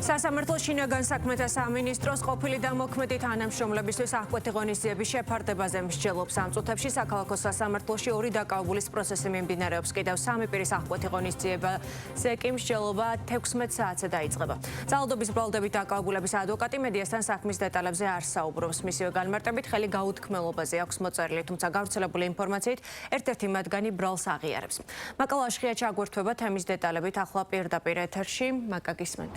სასამართლოს შინაგან საქმეთა სამინისტროს ყოფილი დამოქმედი თანამშრომლებისთვის აღკვეთი ღონისძიების შეფარდებაზე მსჯელობს. ამ წუთებში საქალაქო სასამართლოში ორი დაკავებულის პროცესი მიმდინარეობს. კიდევ სამი პირის აღკვეთი ღონისძიებაზე კი მსჯელობა 16 საათზე დაიწყება. ძალადობის ბრალდებით დაკავებულების ადვოკატი მედიასთან საქმის დეტალებზე არ საუბრობს. მისივე განმარტებით ხელი გაუთქმელობაზე აქვს მოწერილი, თუმცა გავრცელებული ინფორმაციით ერთ-ერთი მათგანი ბრალს აღიარებს. მაკა ლაშხია ჩაგვერთვება თემის დეტალებით ახლა პირდაპირ ეთერში. მაკა გისმენთ.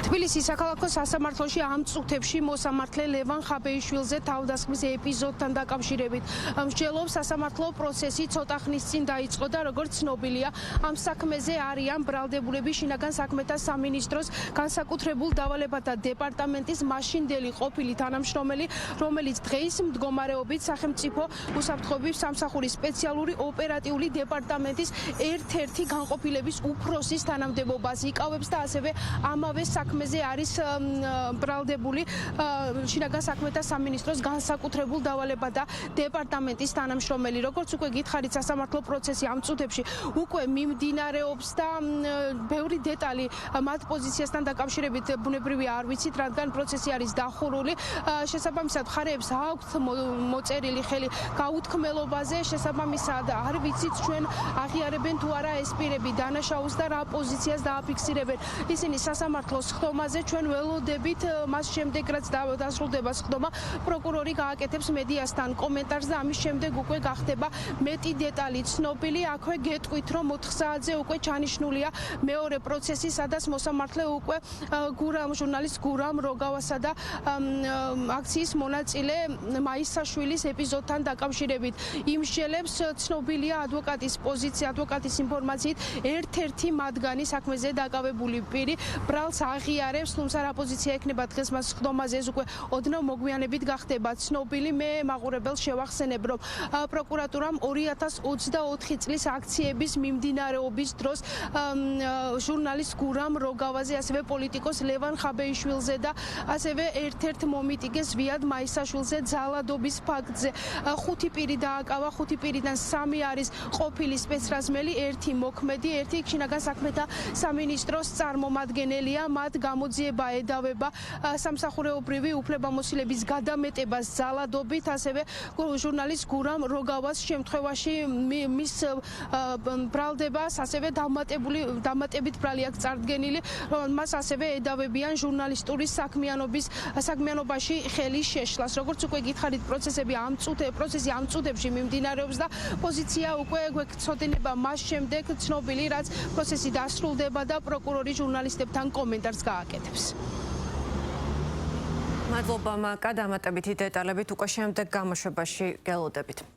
თბილისის საქალაქო სასამართლოში ამ წუთებში მოსამართლე ლევან ხაბეიშვილზე თავდასხმის ეპიზოდთან დაკავშირებით მსჯელობს. სასამართლო პროცესი ცოტა ხნის წინ დაიწყო და როგორც ცნობილია, ამ საქმეზე არიან ბრალდებულები შინაგან საქმეთა სამინისტროს განსაკუთრებულ დავალებათა დეპარტამენტის მაშინდელი ყოფილი თანამშრომელი, რომელიც დღეს მდგომარეობით სახელმწიფო უსაფრთხოების სამსახურის სპეციალური ოპერატიული დეპარტამენტის ერთ-ერთი განყოფილების უფროსის თანამდებობას იკავებს და ასევე ამავე საქმეზე არის ბრალდებული შინაგან საქმეთა სამინისტროს განსაკუთრებულ დავალებათა დეპარტამენტის თანამშრომელი. როგორც უკვე გითხარით, სასამართლო პროცესი ამ წუთებში უკვე მიმდინარეობს და ბევრი დეტალი მათ პოზიციასთან დაკავშირებით ბუნებრივია არ ვიცით, რადგან პროცესი არის დახურული. შესაბამისად მხარეებს აქვთ მოწერილი ხელი გაუთქმელობაზე, შესაბამისად არ ვიცით ჩვენ აღიარებენ თუ არა ეს პირები დანაშაულს და რა პოზიციას დააფიქსირებენ. ისინი სასამართლოს ხდომაზე ჩვენ ველოდებით, მას შემდეგ რაც დასრულდება ხდომა, პროკურორი გააკეთებს მედიასთან კომენტარს და ამის შემდეგ უკვე გახდება მეტი დეტალი ცნობილი. აქვე გეტყვით, რომ 4 საათზე უკვე ჩანიშნულია მეორე პროცესი, სადაც მოსამართლე უკვე ჟურნალისტ გურამ როგავასა და აქციის მონაწილე მაისაშვილის ეპიზოდთან დაკავშირებით იმსჯელებს. ცნობილია ადვოკატის პოზიცია, ადვოკატის ინფორმაციით ერთ-ერთი მათგანი საქმეზე დაკავებული პირი ბრალს აღიარებს, თუმცა რა პოზიცია ექნება დღეს მას ხდომაზე, ეს უკვე ოდნავ მოგვიანებით გახდება ცნობილი. მე მაყურებელს შევახსენებ, რომ პროკურატურამ 2024 წლის აქციების მიმდინარეობის დროს ჟურნალისტ გურამ როგავაზე, ასევე პოლიტიკოს ლევან ხაბეიშვილზე და ასევე ერთ-ერთ მომიტიგეს ვიად მაისაშვილზე ძალადობის ფაქტზე 5 პირი დააკავა, 5 პირიდან 3 არის ყოფილი სპეცრაზმელი, 1 მოქმედი, 1 შინაგან საქმეთა სამინისტროს წარმომადგენელია. მათ გამოძიება ედავება სამსახურეობრივი უფლებამოსილების გადამეტებას ძალადობით, ასევე ჟურნალისტ გურამ როგავას შემთხვევაში მის ბრალდებას ასევე დამატებით ბრალი აქვს წარდგენილი, მას ასევე ედავებიან ჟურნალისტური საქმიანობაში ხელის შეშლას. როგორც უკვე გითხარით, პროცესი ამ წუთებში მიმდინარეობს და პოზიცია უკვე გვეცოდინება მას შემდეგ ცნობილი, რაც პროცესი დასრულდება და პროკურორი ჟურნალისტებთან კომენტარს გააკეთებს. მადლობა მაკა, დამატებითი დეტალებით უკვე შემდეგ გამოშვებაში გელოდებით.